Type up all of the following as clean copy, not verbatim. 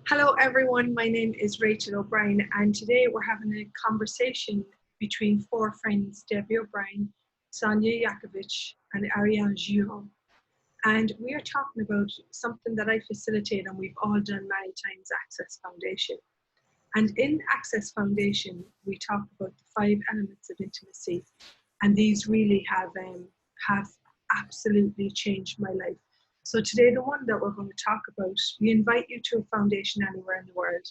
Hello everyone, my name is Rachel O'Brien and today we're having a conversation between four friends, Debbie O'Brien, Sonia Yakovich and Ariane Giron. And we are talking about something that I facilitate and we've all done many times, Access Foundation. And in Access Foundation, we talk about the 5 elements of intimacy, and these really have absolutely changed my life. So today, the one that we're going to talk about, we invite you to a foundation anywhere in the world,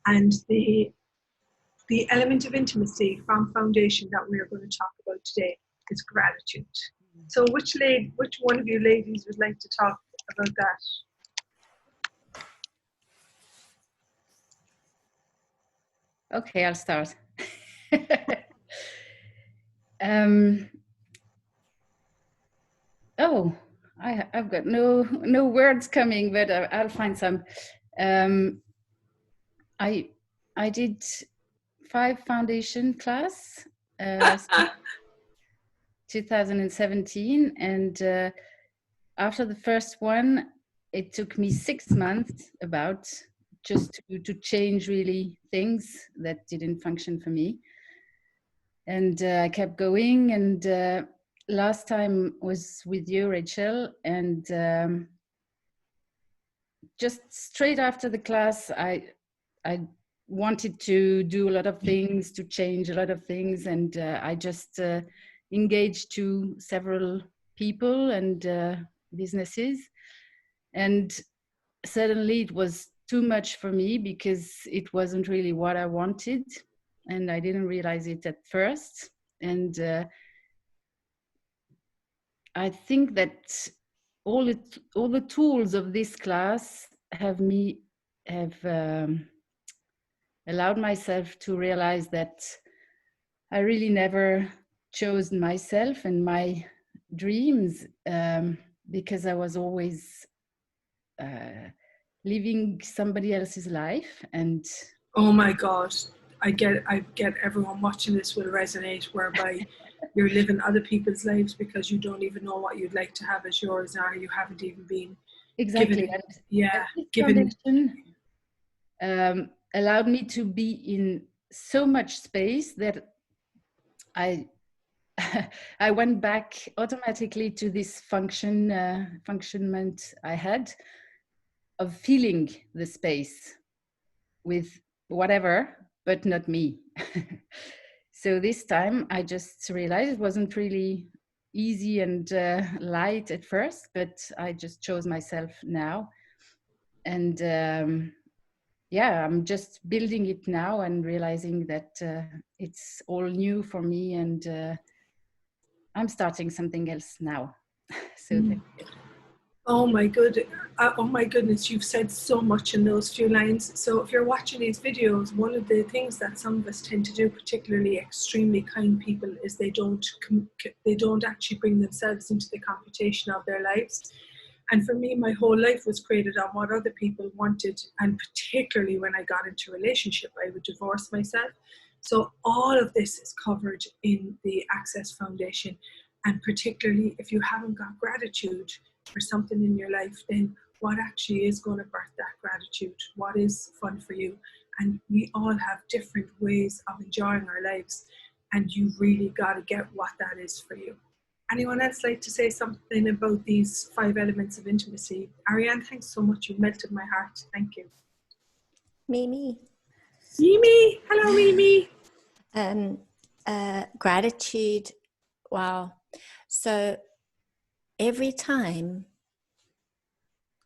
and the element of intimacy from foundation that we are going to talk about today is gratitude. So which one of you ladies would like to talk about that? Okay, I'll start. I've got no words coming, but I'll find some. I did 5 foundation class, 2017, and after the first one, it took me 6 months about just to change really things that didn't function for me. And I kept going, and last time was with you, Rachael, and just straight after the class, I wanted to do a lot of things, to change a lot of things, and I just engaged to several people and businesses, and suddenly it was too much for me because it wasn't really what I wanted, and I didn't realize it at first. And I think that all the tools of this class have allowed myself to realize that I really never chose myself and my dreams, because I was always living somebody else's life. And oh my God, I get everyone watching this will resonate, whereby you're living other people's lives because you don't even know what you'd like to have as yours, or you haven't even been exactly given. Foundation allowed me to be in so much space that I went back automatically to this functionment I had of feeling the space with whatever, but not me. So this time I just realized it wasn't really easy and light at first, but I just chose myself now. And I'm just building it now and realizing that it's all new for me, and I'm starting something else now. So thank you. Oh my goodness, you've said so much in those few lines. So if you're watching these videos, one of the things that some of us tend to do, particularly extremely kind people, is they don't actually bring themselves into the computation of their lives. And for me, my whole life was created on what other people wanted, and particularly when I got into a relationship, I would divorce myself. So all of this is covered in the Access Foundation, and particularly if you haven't got gratitude for something in your life, then what actually is going to birth that gratitude? What is fun for you? And we all have different ways of enjoying our lives, and you really got to get what that is for you. Anyone else like to say something about these 5 elements of intimacy? Ariane, thanks so much. You melted my heart. Thank you. Mimi. Hello, Mimi. Gratitude. Wow. So every time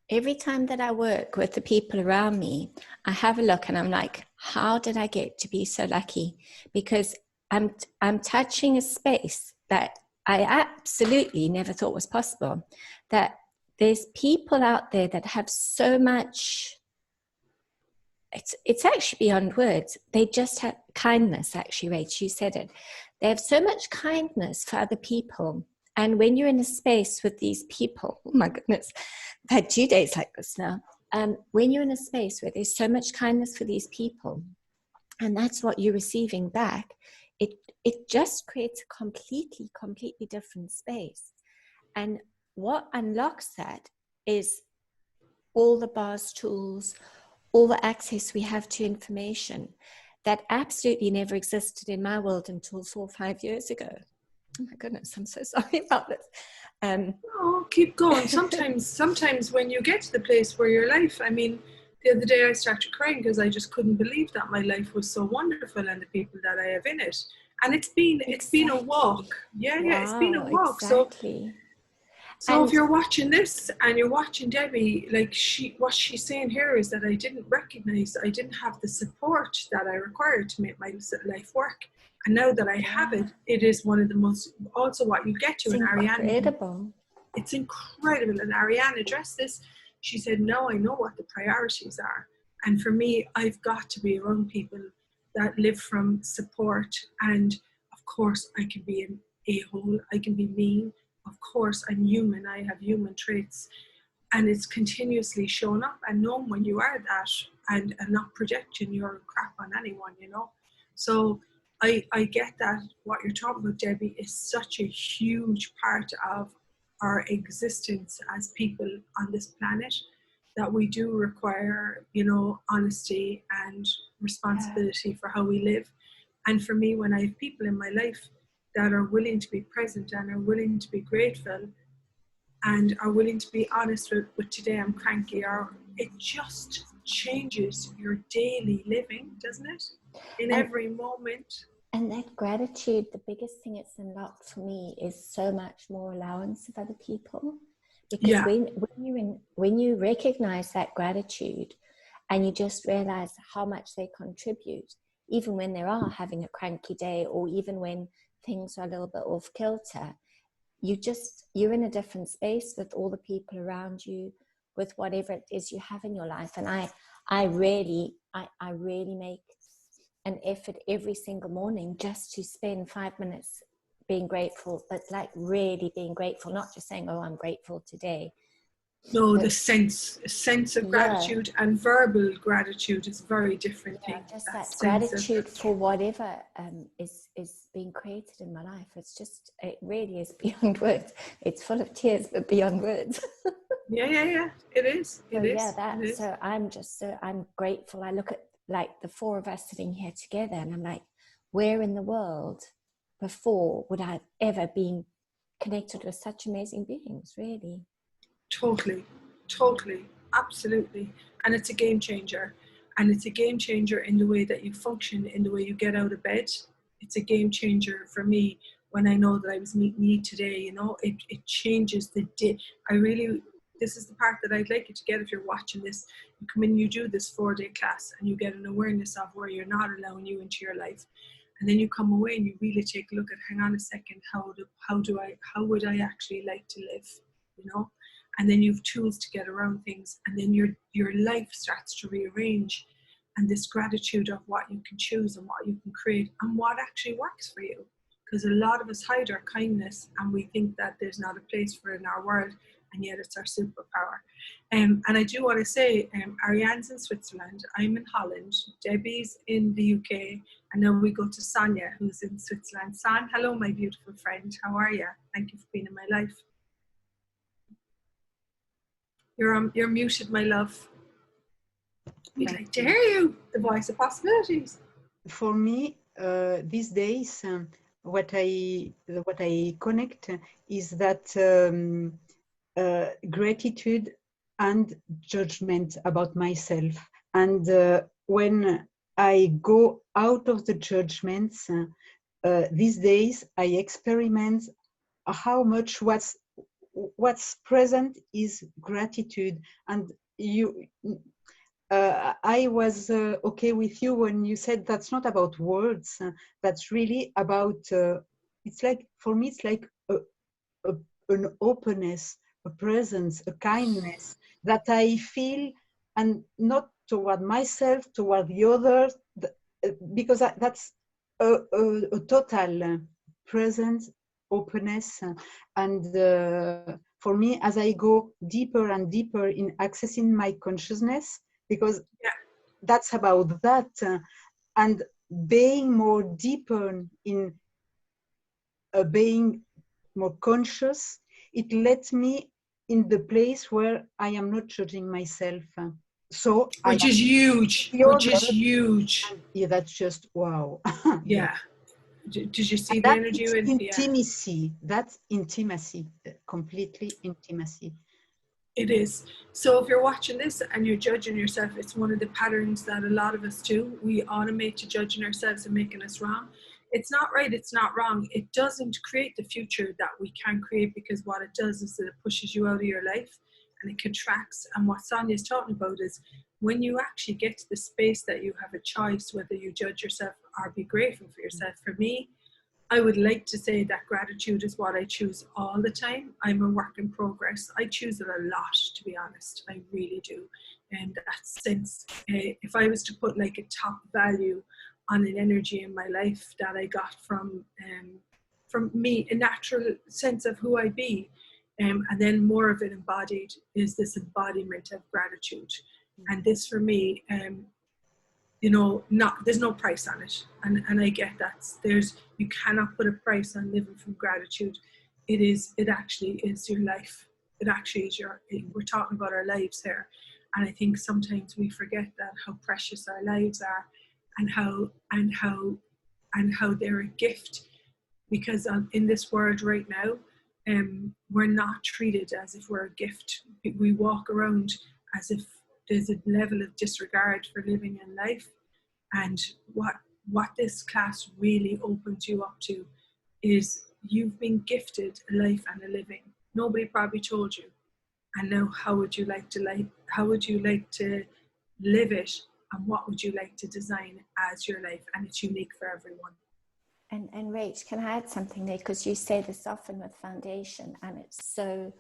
that I work with the people around me, I have a look and I'm like, how did I get to be so lucky? Because I'm touching a space that I absolutely never thought was possible. That there's people out there that have so much, it's actually beyond words. They just have kindness, actually, Rach, you said it. They have so much kindness for other people. And when you're in a space with these people, oh my goodness, I've had 2 days like this now. When you're in a space where there's so much kindness for these people, and that's what you're receiving back, it just creates a completely different space. And what unlocks that is all the bars tools, all the access we have to information that absolutely never existed in my world until 4 or 5 years ago. Oh my goodness, I'm so sorry about this. Oh, keep going. Sometimes when you get to the place where your life, I mean, the other day I started crying because I just couldn't believe that my life was so wonderful and the people that I have in it. And it's been a walk. Yeah, it's been a Wow, walk. exactly. So if you're watching this and you're watching Debbie, like what she's saying here is that I didn't recognize, I didn't have the support that I required to make my life work. And now that I have it, it is one of the most, also what you get to It's in Ariane. incredible. It's incredible. And Ariane addressed this. She said, no, I know what the priorities are. And for me, I've got to be around people that live from support. And of course, I can be an a-hole. I can be mean. Of course, I'm human. I have human traits. And it's continuously showing up and knowing when you are that and not projecting your crap on anyone, you know. So I get that what you're talking about, Debbie, is such a huge part of our existence as people on this planet, that we do require, you know, honesty and responsibility for how we live. And for me, when I have people in my life that are willing to be present and are willing to be grateful and are willing to be honest with today I'm cranky, or it just changes your daily living, doesn't it? In every moment. And that gratitude, the biggest thing it's unlocked for me is so much more allowance of other people. Because when you recognize that gratitude and you just realize how much they contribute, even when they are having a cranky day or even when things are a little bit off kilter, you're in a different space with all the people around you, with whatever it is you have in your life. And I really make an effort every single morning just to spend 5 minutes being grateful, but like really being grateful, not just saying, oh, I'm grateful today. No, the sense of gratitude and verbal gratitude is very different thing. Just that gratitude for whatever is being created in my life. It really is beyond words. It's full of tears, but beyond words. Yeah. It is. So I'm grateful. I look at like the four of us sitting here together and I'm like, where in the world before would I have ever been connected with such amazing beings, really? Totally, absolutely. And it's a game changer. And it's a game changer in the way that you function, in the way you get out of bed. It's a game changer for me when I know that I was meeting you today, you know, it changes the day. This is the part that I'd like you to get if you're watching this. You come in, you do this 4-day class and you get an awareness of where you're not allowing you into your life. And then you come away and you really take a look at, hang on a second, how would I actually like to live, you know? And then you have tools to get around things, and then your life starts to rearrange, and this gratitude of what you can choose and what you can create and what actually works for you. Because a lot of us hide our kindness and we think that there's not a place for it in our world, and yet it's our superpower. And I do want to say, Ariane's in Switzerland, I'm in Holland, Debbie's in the UK, and now we go to Sonia, who's in Switzerland. San, hello, my beautiful friend. How are you? Thank you for being in my life. You're muted, my love. We'd like to hear you, the voice of possibilities. For me, these days, what I connect is that gratitude and judgment about myself. And when I go out of the judgments, these days I experiment how much what's present is gratitude. And I was okay with you when you said that's not about words, that's really about it's like, for me, it's like an openness, a presence, a kindness that I feel, and not toward myself, toward the others, because that's a total presence, openness. And for me, as I go deeper and deeper in accessing my consciousness, because that's about that, and being more deeper in being more conscious, it lets me in the place where I am not judging myself. So which is huge, which is huge. Yeah, that's just wow. Yeah. Did you see And the that energy? is Yeah. intimacy. That's intimacy, completely intimacy. It is. So if you're watching this and you're judging yourself, it's one of the patterns that a lot of us do. We automate to judging ourselves and making us wrong. It's not right, it's not wrong. It doesn't create the future that we can create, because what it does is that it pushes you out of your life and it contracts. And what Sonia's talking about is when you actually get to the space that you have a choice whether you judge yourself or be grateful for yourself. For me, I would like to say that gratitude is what I choose all the time. I'm a work in progress. I choose it a lot, to be honest. I really do. And that sense, if I was to put like a top value on an energy in my life that I got from me, a natural sense of who I be, and then more of it embodied, is this embodiment of gratitude. And this for me, you know, there's no price on it, and I get that. You cannot put a price on living from gratitude. It actually is your life. It actually is we're talking about our lives here, and I think sometimes we forget that, how precious our lives are, and how they're a gift, because in this world right now, we're not treated as if we're a gift. We walk around as if there's a level of disregard for living in life. And what this class really opens you up to is you've been gifted a life and a living. Nobody probably told you. And now how would you like to live it, and what would you like to design as your life? And it's unique for everyone. And Rach, can I add something there? Because you say this often with foundation, and it's so,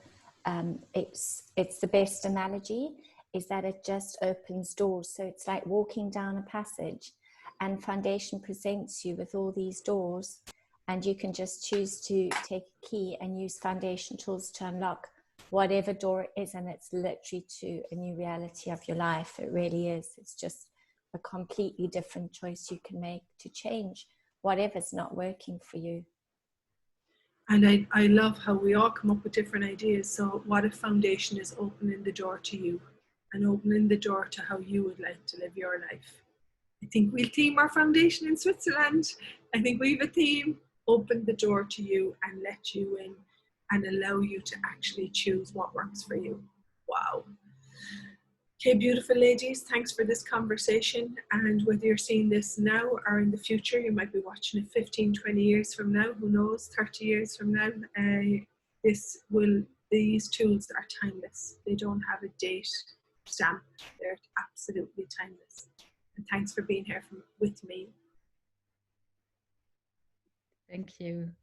it's the best analogy, is that it just opens doors. So it's like walking down a passage, and foundation presents you with all these doors, and you can just choose to take a key and use foundation tools to unlock whatever door it is, and it's literally to a new reality of your life. It really is. It's just a completely different choice you can make to change whatever's not working for you. And I love how we all come up with different ideas. So what if foundation is opening the door to you, and opening the door to how you would like to live your life? I think we'll theme our foundation in Switzerland. I think we have a theme: open the door to you and let you in, and allow you to actually choose what works for you. Wow. Okay, beautiful ladies, thanks for this conversation. And whether you're seeing this now or in the future, you might be watching it 15, 20 years from now, who knows, 30 years from now, these tools are timeless. They don't have a date stamp. They're absolutely timeless. And thanks for being here with me. Thank you.